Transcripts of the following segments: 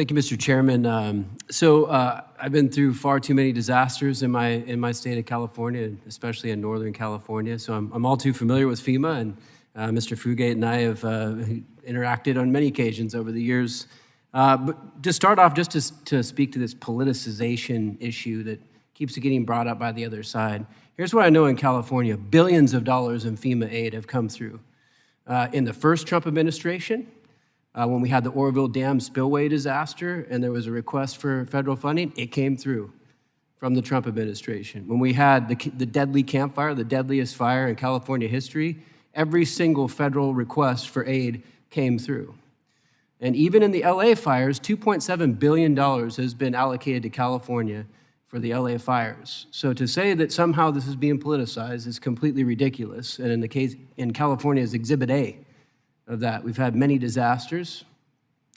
Thank you, Mr. Chairman. I've been through far too many disasters in my state of California, especially in Northern California. So I'm all too familiar with FEMA, and Mr. Fugate and I have interacted on many occasions over the years. But to start off, just to speak to this politicization issue that keeps getting brought up by the other side, here's what I know in California: billions of dollars in FEMA aid have come through. In the first Trump administration, when we had the Oroville Dam spillway disaster and there was a request for federal funding, it came through from the Trump administration. When we had the deadly Camp Fire, the deadliest fire in California history, every single federal request for aid came through. And even in the LA fires, $2.7 billion has been allocated to California for the LA fires. So to say that somehow this is being politicized is completely ridiculous. And in the case in California is Exhibit A of that. We've had many disasters,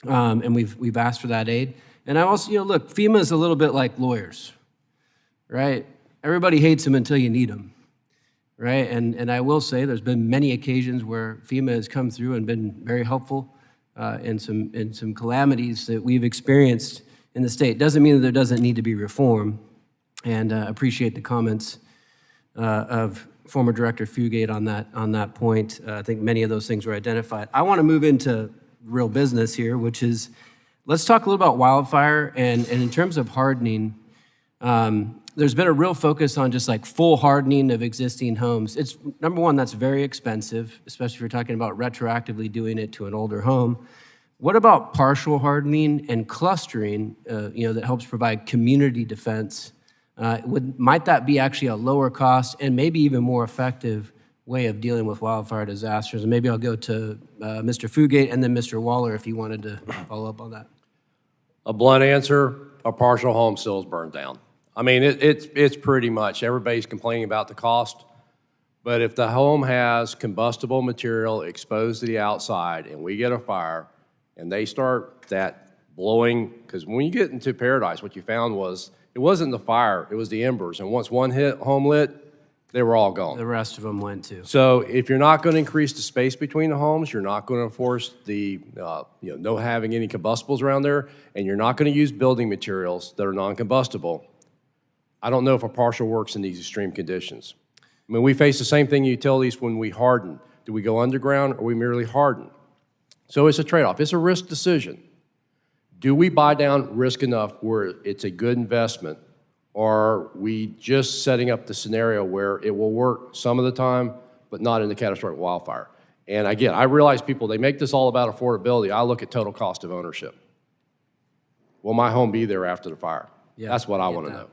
and we've asked for that aid. And I also, look, FEMA is a little bit like lawyers, right? Everybody hates them until you need them, right? And I will say there's been many occasions where FEMA has come through and been very helpful in some calamities that we've experienced in the state. Doesn't mean that there doesn't need to be reform, and appreciate the comments of former Director Fugate on that point. I think many of those things were identified. I want to move into real business here, which is, let's talk a little about wildfire. And in terms of hardening, there's been a real focus on just like full hardening of existing homes. It's, number one, that's very expensive, especially if you're talking about retroactively doing it to an older home. What about partial hardening and clustering, that helps provide community defense? Might that be actually a lower cost and maybe even more effective way of dealing with wildfire disasters? And maybe I'll go to Mr. Fugate and then Mr. Waller if you wanted to follow up on that. A blunt answer: a partial home still is burned down. I mean, it's pretty much, everybody's complaining about the cost, but if the home has combustible material exposed to the outside and we get a fire and they start that blowing, because when you get into Paradise, what you found was it wasn't the fire, it was the embers. And once one home lit, they were all gone. The rest of them went too. So if you're not going to increase the space between the homes, you're not going to enforce the, no having any combustibles around there, and you're not going to use building materials that are non-combustible, I don't know if a partial works in these extreme conditions. I mean, we face the same thing in utilities when we harden. Do we go underground or we merely harden? So it's a trade-off. It's a risk decision. Do we buy down risk enough where it's a good investment, or are we just setting up the scenario where it will work some of the time, but not in the catastrophic wildfire? And again, I realize people, they make this all about affordability. I look at total cost of ownership. Will my home be there after the fire? Yeah, that's what I want to know.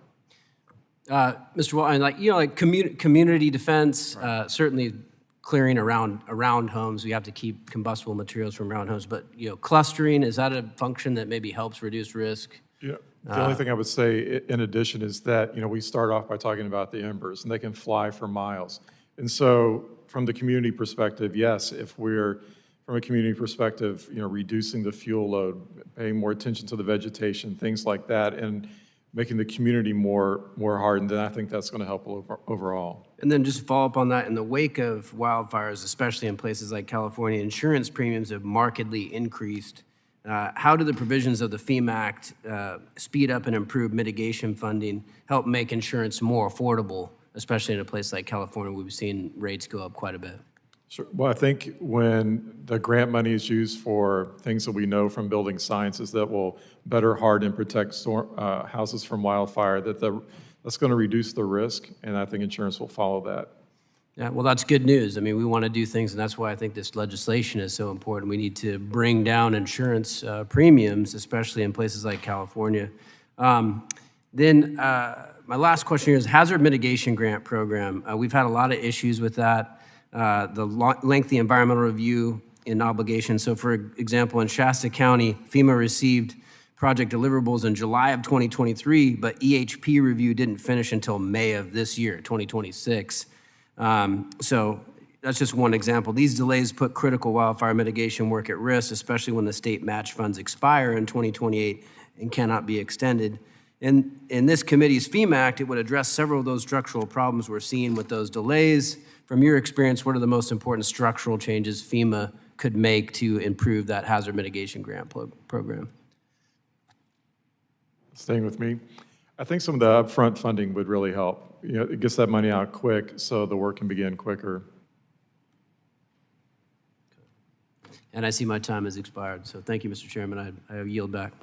Mr. Waller, like community defense, right. Certainly clearing around homes. We have to keep combustible materials from around homes, but clustering, is that a function that maybe helps reduce risk? Yeah. The only thing I would say in addition is that we start off by talking about the embers, and they can fly for miles. And so from the community perspective, yes, if we're from a community perspective, reducing the fuel load, paying more attention to the vegetation, things like that, and making the community more hardened, then I think that's going to help overall. And then just to follow up on that, in the wake of wildfires, especially in places like California, insurance premiums have markedly increased. How do the provisions of the FEMA Act speed up and improve mitigation funding, help make insurance more affordable, especially in a place like California where we've seen rates go up quite a bit? Sure. Well, I think when the grant money is used for things that we know from building sciences that will better harden and protect houses from wildfire, that's going to reduce the risk, and I think insurance will follow that. Yeah, well, that's good news. I mean, we want to do things, and that's why I think this legislation is so important. We need to bring down insurance premiums, especially in places like California. Then my last question here is hazard mitigation grant program. We've had a lot of issues with that. The lengthy environmental review and obligations. So for example, in Shasta County, FEMA received project deliverables in July of 2023, but EHP review didn't finish until May of this year, 2026. So that's just one example. These delays put critical wildfire mitigation work at risk, especially when the state match funds expire in 2028 and cannot be extended. In this committee's FEMA Act, it would address several of those structural problems we're seeing with those delays. From your experience, what are the most important structural changes FEMA could make to improve that hazard mitigation grant program? staying with me. I think some of the upfront funding would really help. You know, it gets that money out quick, so the work can begin quicker. And I see my time has expired, so thank you, Mr. Chairman. I yield back.